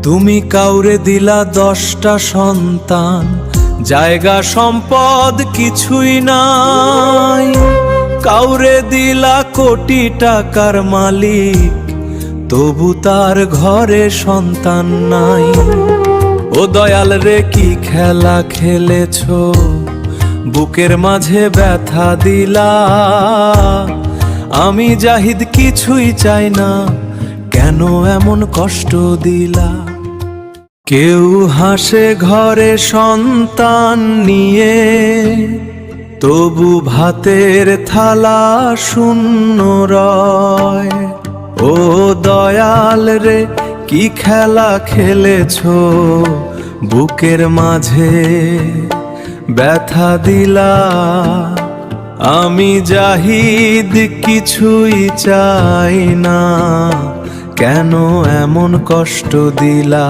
তুমি কাউরে দিলা 10টা সন্তান, জায়গা সম্পদ কিছুই নাই। কাউরে দিলা কোটি টাকার মালিক, তবু তার ঘরে সন্তান নাই। ও দয়াল রে কি খেলা খেলেছো, বুকের মাঝে ব্যথা দিলা। আমি জাহিদ কিছুই চাই না, কেন এমন কষ্ট দিলা? কেউ হাসে ঘরে সন্তান নিয়ে, তবু ভাতের থালা শূন্য রয়। ও দয়াল রে কি খেলা খেলেছো, বুকের মাঝে ব্যথা দিলা। আমি জাহিদ কিছুই চাই না, কেন এমন কষ্ট দিলা?